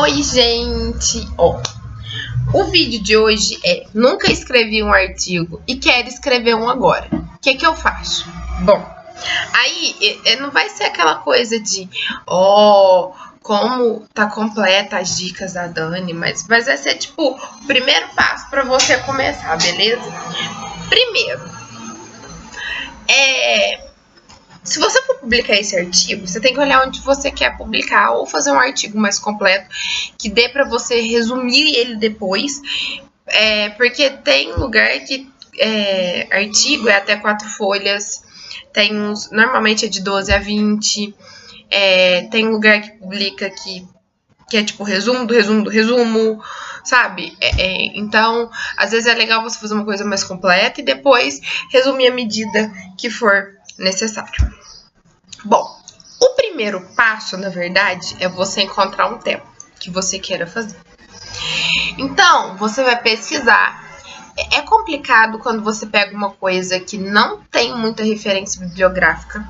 Oi, gente! Ó, o vídeo de hoje é: nunca escrevi um artigo e quero escrever um agora. O que eu faço? Bom, aí não vai ser aquela coisa de como tá completa as dicas da Dani, mas vai ser tipo o primeiro passo para você começar, beleza? Primeiro, se você for publicar esse artigo, você tem que olhar onde você quer publicar ou fazer um artigo mais completo que dê para você resumir ele depois, porque tem lugar que artigo é até 4 folhas, tem uns, normalmente é de 12 a 20, tem lugar que publica que é tipo resumo do resumo do resumo, sabe? Então, às vezes é legal você fazer uma coisa mais completa e depois resumir à medida que for necessário. Bom, o primeiro passo, na verdade, é você encontrar um tema que você queira fazer. Então, você vai pesquisar. É complicado quando você pega uma coisa que não tem muita referência bibliográfica.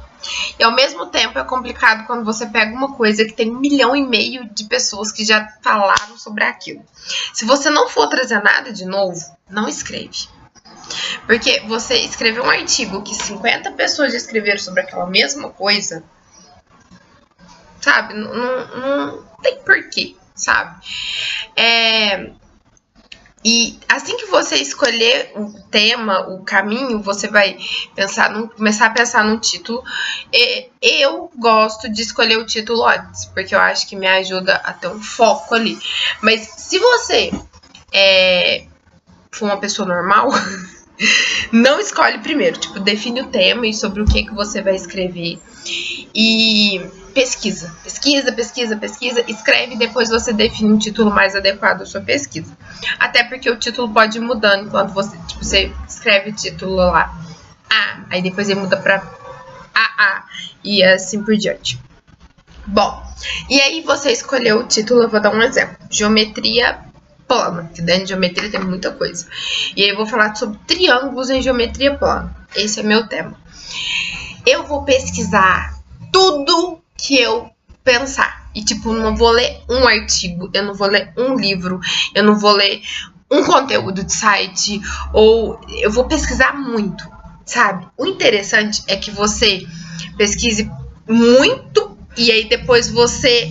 E ao mesmo tempo é complicado quando você pega uma coisa que tem 1,5 milhão de pessoas que já falaram sobre aquilo. Se você não for trazer nada de novo, não escreve. Porque você escrever um artigo que 50 pessoas já escreveram sobre aquela mesma coisa, sabe? Não tem porquê, sabe? E assim que você escolher o tema, o caminho, você vai começar a pensar num título. Eu gosto de escolher o título antes, porque eu acho que me ajuda a ter um foco ali. Mas se você for uma pessoa normal, não escolhe primeiro. Tipo, define o tema e sobre o que você vai escrever. E pesquisa, escreve e depois você define um título mais adequado à sua pesquisa. Até porque o título pode ir mudando enquanto você escreve o título lá A, aí depois ele muda para AA e assim por diante. Bom, e aí você escolheu o título, eu vou dar um exemplo: geometria plana, que dentro de geometria tem muita coisa. E aí eu vou falar sobre triângulos em geometria plana. Esse é meu tema. Eu vou pesquisar tudo que eu pensar. E, tipo, não vou ler um artigo, eu não vou ler um livro, eu não vou ler um conteúdo de site, ou eu vou pesquisar muito, sabe? O interessante é que você pesquise muito e aí depois você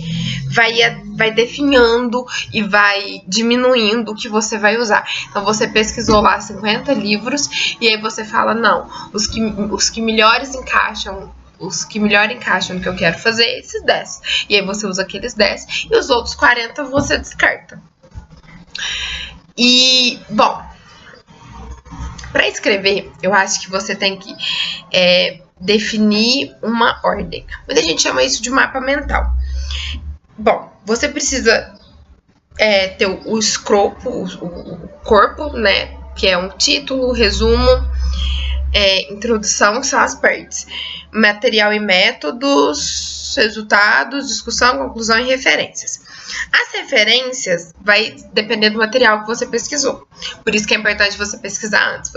vai definhando e vai diminuindo o que você vai usar. Então, você pesquisou lá 50 livros e aí você fala, não, os que melhor encaixam no que eu quero fazer é esses 10. E aí você usa aqueles 10 e os outros 40 você descarta. E, bom, para escrever, eu acho que você tem que definir uma ordem. Muita gente chama isso de mapa mental. Bom, você precisa ter o escopo, o corpo, né? Que é um título, resumo, introdução, são as partes. Material e métodos, resultados, discussão, conclusão e referências. As referências vai depender do material que você pesquisou. Por isso que é importante você pesquisar antes.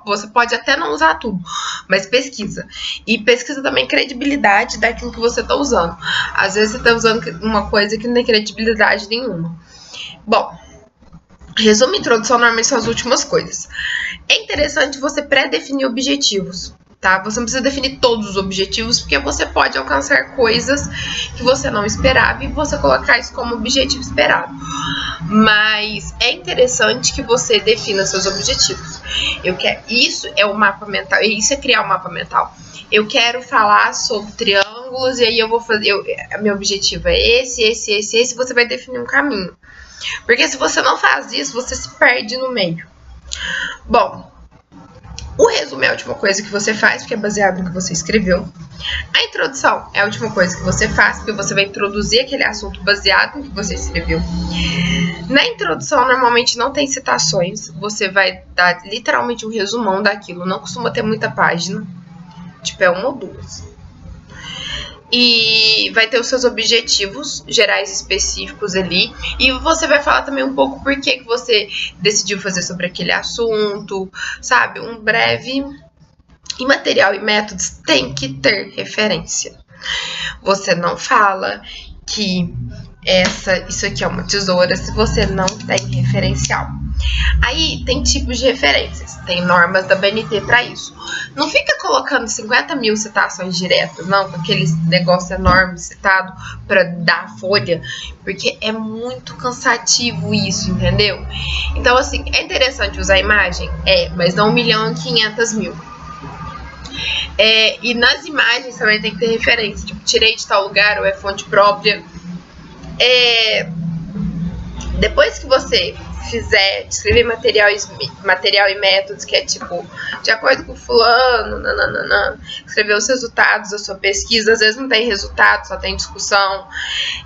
Você pode até não usar tudo, mas pesquisa. E pesquisa também credibilidade daquilo que você está usando. Às vezes você está usando uma coisa que não tem credibilidade nenhuma. Bom, resumo e introdução normalmente são as últimas coisas. É interessante você pré-definir objetivos, tá? Você não precisa definir todos os objetivos, porque você pode alcançar coisas que você não esperava e você colocar isso como objetivo esperado. Mas é interessante que você defina seus objetivos. Isso é o mapa mental, isso é criar um mapa mental. Eu quero falar sobre triângulos e aí eu vou fazer. Meu objetivo é esse. Você vai definir um caminho. Porque se você não faz isso, você se perde no meio. Bom, o resumo é a última coisa que você faz, porque é baseado no que você escreveu. A introdução é a última coisa que você faz, porque você vai introduzir aquele assunto baseado no que você escreveu. Na introdução, normalmente não tem citações. Você vai dar literalmente um resumão daquilo. Não costuma ter muita página. Tipo, é 1 ou 2. E vai ter os seus objetivos gerais específicos ali. E você vai falar também um pouco por que você decidiu fazer sobre aquele assunto, sabe? Um breve. E material e métodos tem que ter referência. Você não fala que isso aqui é uma tesoura se você não tem referencial. Aí tem tipos de referências, tem normas da BNT para isso. Não fica colocando 50 mil citações diretas, não, com aquele negócio enorme citado para dar folha, porque é muito cansativo isso, entendeu? Então, assim, é interessante usar imagem? Mas não 1.500.000. E nas imagens também tem que ter referência, tipo, tirei de tal lugar ou é fonte própria. Depois que você fizer, escrever material e métodos, que é tipo, de acordo com fulano, escrever os resultados da sua pesquisa, às vezes não tem resultado, só tem discussão,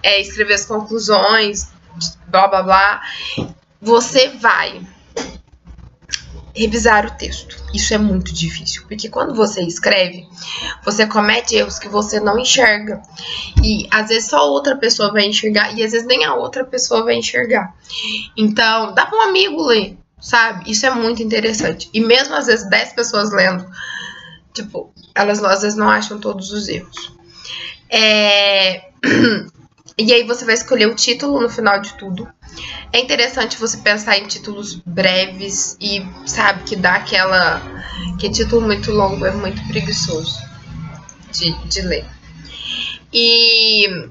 escrever as conclusões, blá blá blá, você vai revisar o texto. Isso é muito difícil, porque quando você escreve, você comete erros que você não enxerga, e às vezes só outra pessoa vai enxergar, e às vezes nem a outra pessoa vai enxergar. Então, dá para um amigo ler, sabe? Isso é muito interessante. E mesmo às vezes 10 pessoas lendo, tipo, elas às vezes não acham todos os erros. E aí você vai escolher o título no final de tudo. É interessante você pensar em títulos breves e, sabe, que dá aquela... Que título muito longo é muito preguiçoso de ler. E...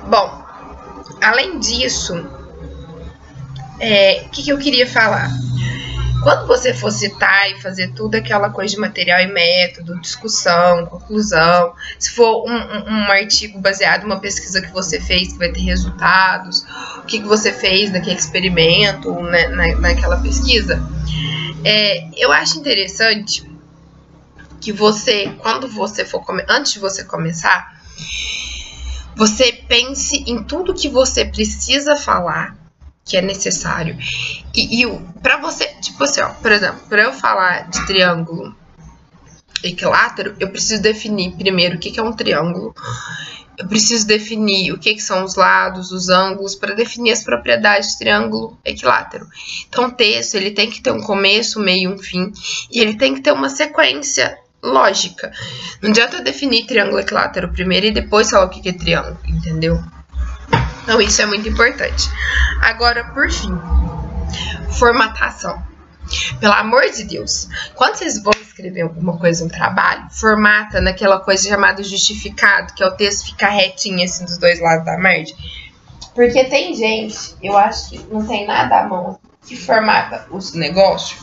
Bom, além disso, o que eu queria falar? Quando você for citar e fazer tudo aquela coisa de material e método, discussão, conclusão, se for um artigo baseado em uma pesquisa que você fez, que vai ter resultados, o que você fez naquele experimento, né, naquela pesquisa, eu acho interessante que você, quando você for, antes de você começar, você pense em tudo que você precisa falar, que é necessário. E pra você, tipo assim, ó, por exemplo, pra eu falar de triângulo equilátero, eu preciso definir primeiro o que é um triângulo. Eu preciso definir o que são os lados, os ângulos, para definir as propriedades de triângulo equilátero. Então, o texto, ele tem que ter um começo, meio e um fim, e ele tem que ter uma sequência lógica. Não adianta eu definir triângulo equilátero primeiro e depois falar o que é triângulo, entendeu? Então, isso é muito importante. Agora, por fim, formatação. Pelo amor de Deus, quando vocês vão escrever alguma coisa, um trabalho, formata naquela coisa chamada justificado, que é o texto ficar retinho assim dos dois lados da margem. Porque tem gente, eu acho que não tem nada à mão, que formata os negócios,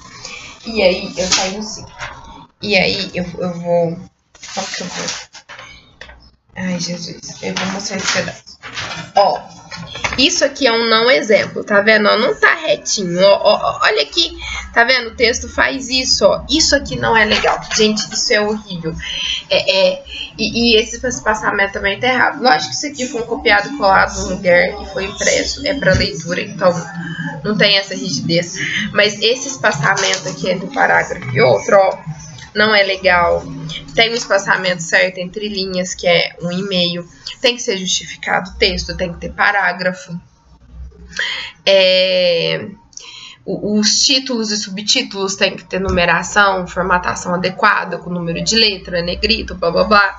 e aí eu saio assim. E aí eu vou... Como que eu vou? Ai, Jesus, eu vou mostrar esse pedaço. Ó, isso aqui é um não exemplo, tá vendo? Ó, não tá retinho, ó, olha aqui, tá vendo? O texto faz isso, ó. Isso aqui não é legal, gente, isso é horrível. E esse espaçamento também tá errado. Lógico que isso aqui foi copiado e colado no lugar e foi impresso, é pra leitura, então não tem essa rigidez. Mas esse espaçamento aqui entre um parágrafo e outro, ó, não é legal. Tem um espaçamento certo entre linhas, que é 1,5. Tem que ser justificado o texto, tem que ter parágrafo. Os títulos e subtítulos tem que ter numeração, formatação adequada, com número de letra, negrito, blá blá blá.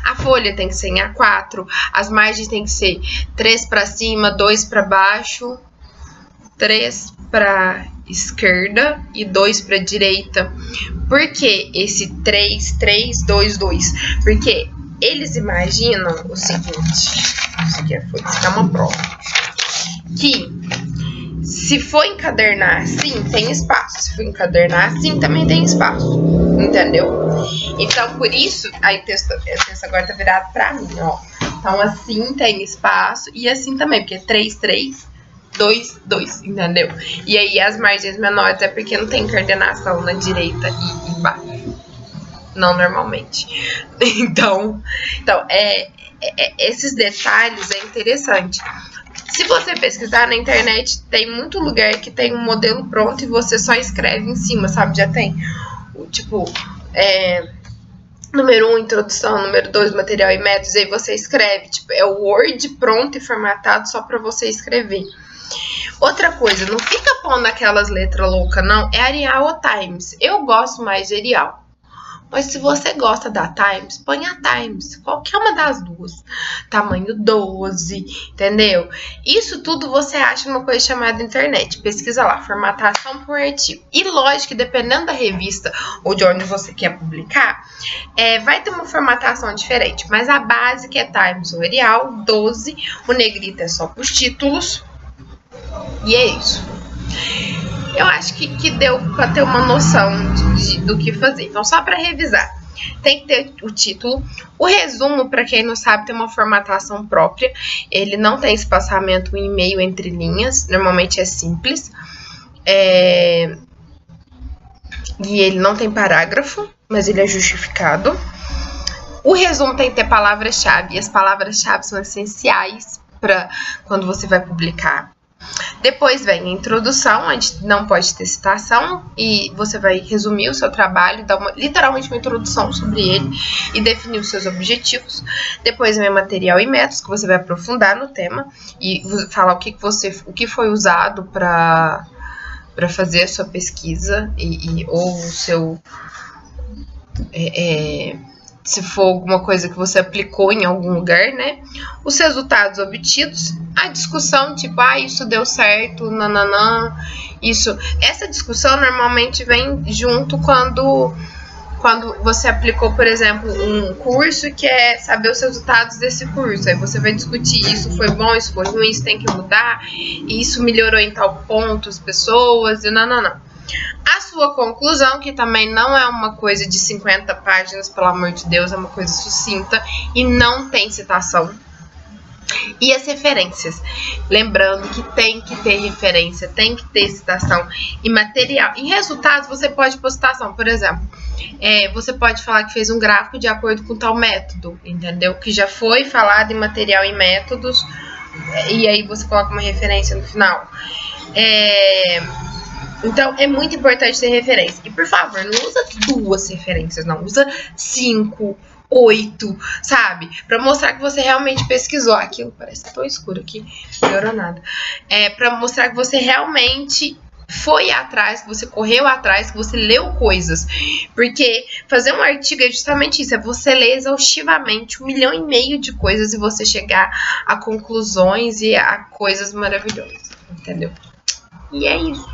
A folha tem que ser em A4. As margens tem que ser 3 para cima, 2 para baixo, 3 para esquerda e 2 para direita. Por que esse 3, 3, 2, 2? Porque eles imaginam o seguinte, isso aqui é uma prova, que se for encadernar assim, tem espaço. Se for encadernar assim, também tem espaço, entendeu? Então, por isso, aí o texto agora tá virado pra mim, ó. Então, assim tem espaço e assim também, porque 3, 3, 2, 2, entendeu? E aí as margens menores é porque não tem coordenação na direita e embaixo. Não normalmente. Então esses detalhes é interessante. Se você pesquisar na internet, tem muito lugar que tem um modelo pronto e você só escreve em cima, sabe? Já tem, tipo, número 1, introdução, número 2, material e métodos, aí você escreve, tipo, é o Word pronto e formatado só pra você escrever. Outra coisa, não fica pondo aquelas letras loucas, não, é Arial ou Times. Eu gosto mais de Arial. Mas se você gosta da Times, põe a Times, qualquer uma das duas. Tamanho 12, entendeu? Isso tudo você acha numa coisa chamada internet. Pesquisa lá, formatação por artigo. E lógico que dependendo da revista ou de onde você quer publicar, vai ter uma formatação diferente. Mas a básica é Times ou Arial, 12. O negrito é só para os títulos. E é isso. Eu acho que deu para ter uma noção do que fazer. Então, só para revisar, tem que ter o título. O resumo, para quem não sabe, tem uma formatação própria. Ele não tem espaçamento em meio entre linhas. Normalmente é simples. E ele não tem parágrafo, mas ele é justificado. O resumo tem que ter palavras-chave. E as palavras-chave são essenciais para quando você vai publicar. Depois vem a introdução, onde não pode ter citação, e você vai resumir o seu trabalho, dar literalmente uma introdução sobre ele e definir os seus objetivos. Depois vem material e métodos, que você vai aprofundar no tema e falar o que foi usado para fazer a sua pesquisa ou o seu... se for alguma coisa que você aplicou em algum lugar, né? Os resultados obtidos, a discussão, tipo, isso deu certo, nananã, isso. Essa discussão normalmente vem junto quando você aplicou, por exemplo, um curso que é saber os resultados desse curso. Aí você vai discutir isso foi bom, isso foi ruim, isso tem que mudar, isso melhorou em tal ponto as pessoas, e nananã. A sua conclusão, que também não é uma coisa de 50 páginas, pelo amor de Deus, é uma coisa sucinta e não tem citação. E as referências. Lembrando que tem que ter referência, tem que ter citação e material. Em resultados, você pode pôr citação. Por exemplo, você pode falar que fez um gráfico de acordo com tal método, entendeu? Que já foi falado em material e métodos, e aí você coloca uma referência no final. Então, é muito importante ter referência. E, por favor, não usa 2 referências, não. Usa 5, 8, sabe? Pra mostrar que você realmente pesquisou. Aquilo parece tão escuro aqui, não melhorou nada. Pra mostrar que você realmente foi atrás, que você correu atrás, que você leu coisas. Porque fazer um artigo é justamente isso. É você ler exaustivamente 1,5 milhão de coisas e você chegar a conclusões e a coisas maravilhosas. Entendeu? E é isso.